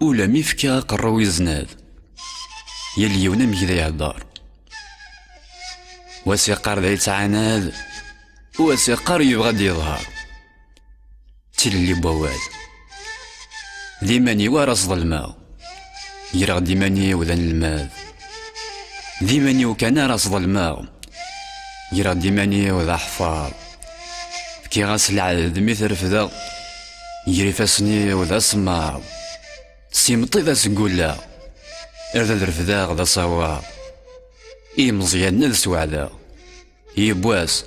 ولا ميفكا قراو يزناد يلي يونا مكذا يهدار وسيقار ذا يتعاناد وسيقار يبغى يظهر تلي بواد ديماني ورص ظلماء يرغ ديماني وذن الماء ديماني وكان راس ظلماء يرغ ديماني وذا حفاظ كي غاس العدد مثل فذا يري فاسني وذا سماع سيمطي ذا سقولا ارذا ذرفذا غدا صواب اي مزيان نذ سوعدا يبواس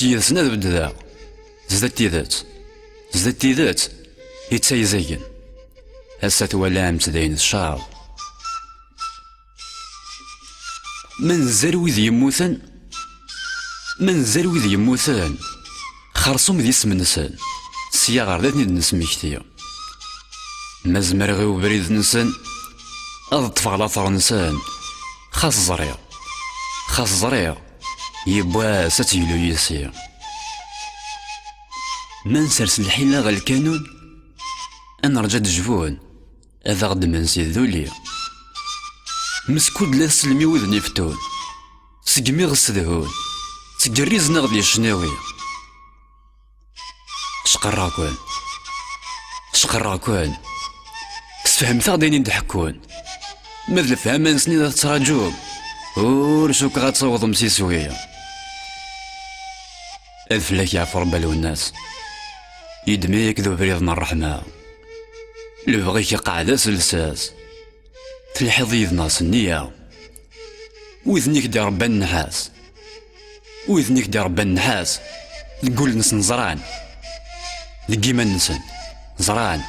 يدسنا ذ بددا زدت تيذات يتسيزين هسا توالام تدين الشعب من زروي ذي يموثن خرصوم ذي اسم نسان سياغر ذاتني نسمي كتير مازمر غيو بريد نسان أضطفى على ثر نسان خاص زريع يبوا ستيلو يسير من سرس الحيلة غا الكانون أنا رجعت جفون هذا غد من سيد ذولي مسكود لا سلمي وذني فتون سقمي غسدهون تقريزنا غدي الشناوي شقراكون سفهمت غديني نضحكون ماذا فهمان سنين تراجوم ورشوك غتصوض مسيسوية الفلاك يعفو ربا لو الناس يدميك ذو بريضنا الرحمة لو بغيك قاعدة سلساس تلحظ يذنا سنية ويذنيك دي ربا النحاس تقول نسن زران دقيما نسن زران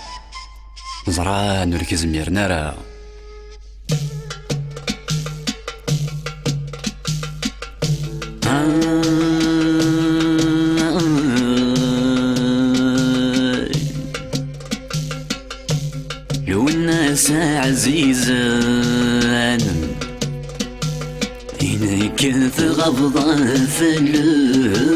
وركز ميرنا راه لو الناس عزيزان هناك تغضى فلان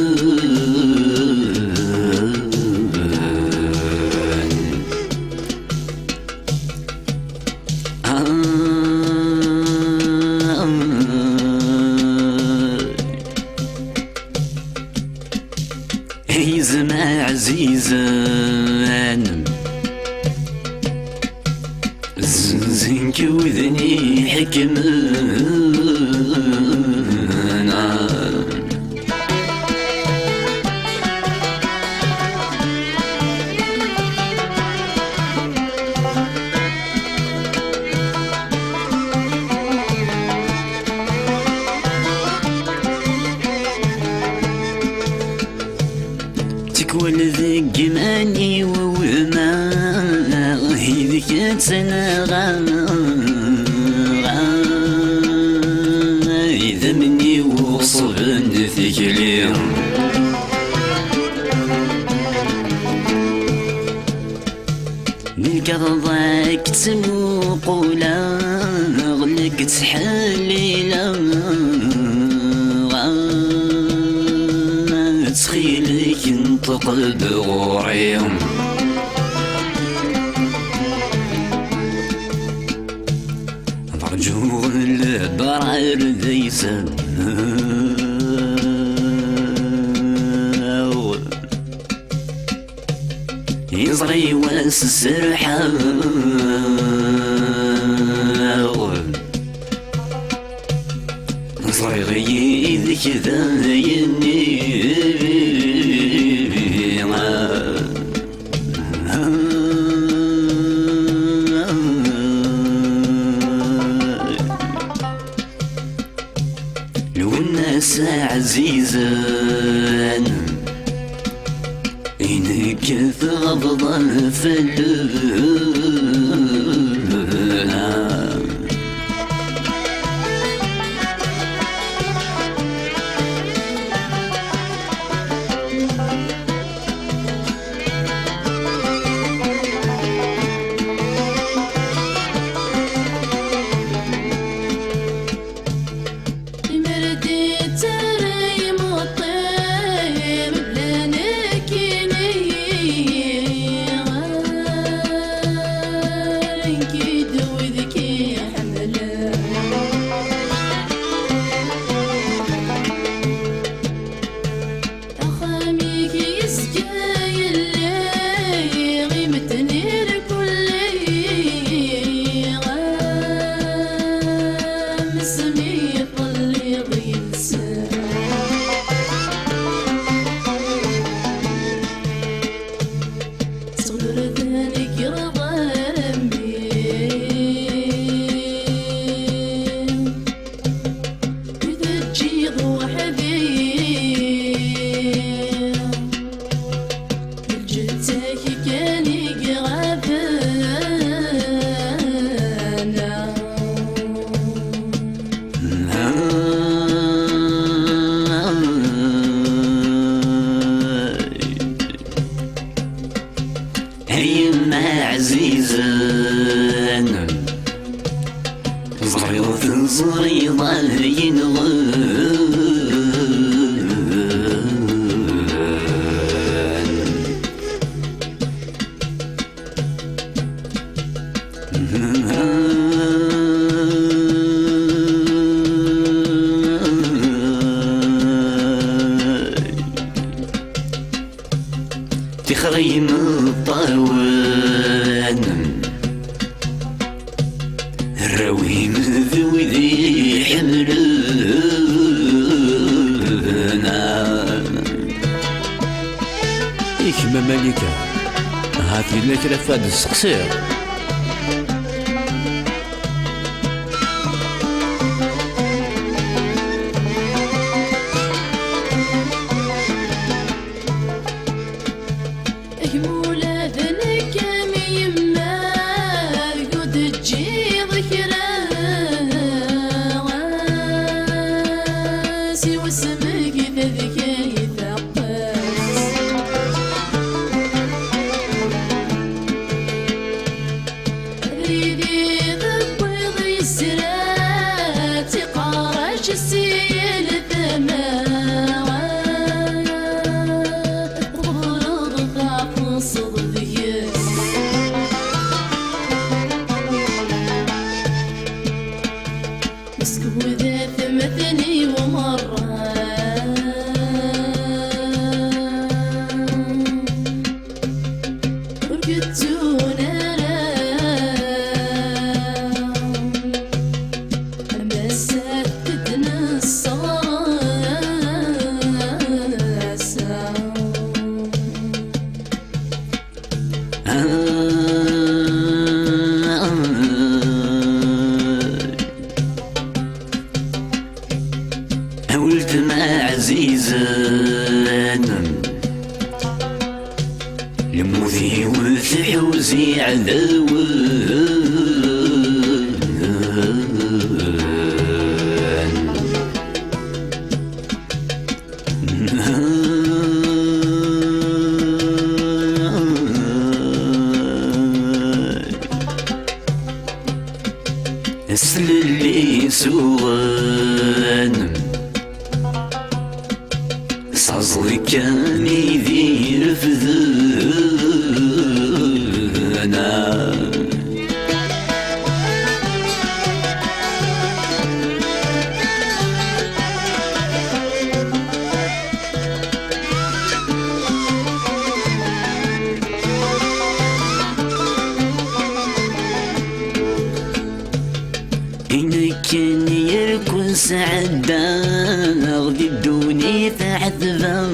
يزمع عزيزان زنك وذني حكمنا تكون ذيك ماني وما هيدك تنغى إذا مني وصل ذيك اليوم ملك ضاك تموقولا غلق تحليلا تخيلك ينطق بغوريهم ضرجو البرار ذيسا يزري واس السرحة صري غيذك ذايني لو الناس عزيزان إنك تغضى فلان عزيزا زريض زريضة تخريم الطاوان الرويم ذوي ذي حملنا إكما مالكا هاتي لك رفاد السقسير قلت ما عزيزا لموذي وثحوزي عذاوان اسل اللي سوان صازلي كان يدير في ذانا كان يركن سعدا غدي الدوني تعذبا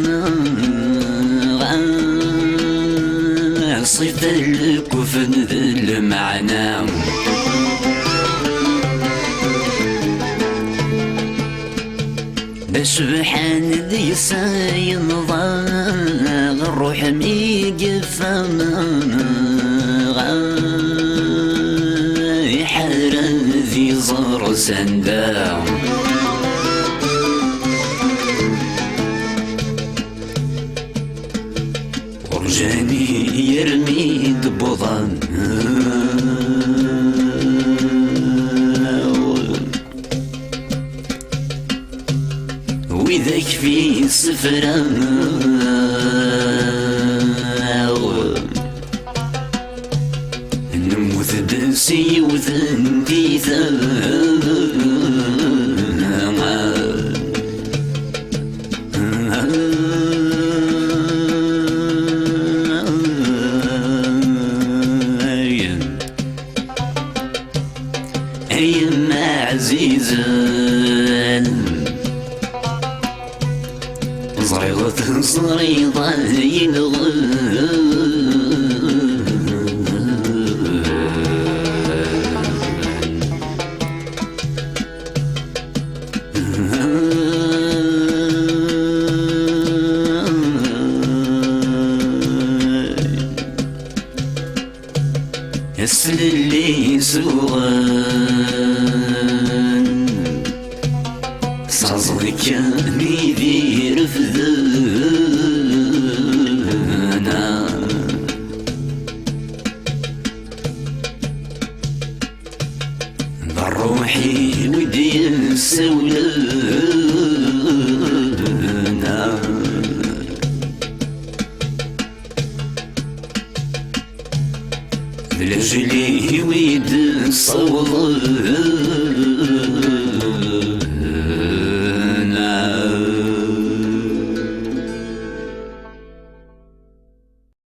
صيف الكفن ذي المعنى بسبحان ذي ساينضا الروح ميقفا ذي زر سندا ورجاني يرمي دبضان وذاك في سفران نموت بنسي وثنتي أيام عزيزا زريضة زريضة يسل اللي سوان صازلي كان يدير في ذانا روحي ودي نسولنا لجلي ويد صوضنا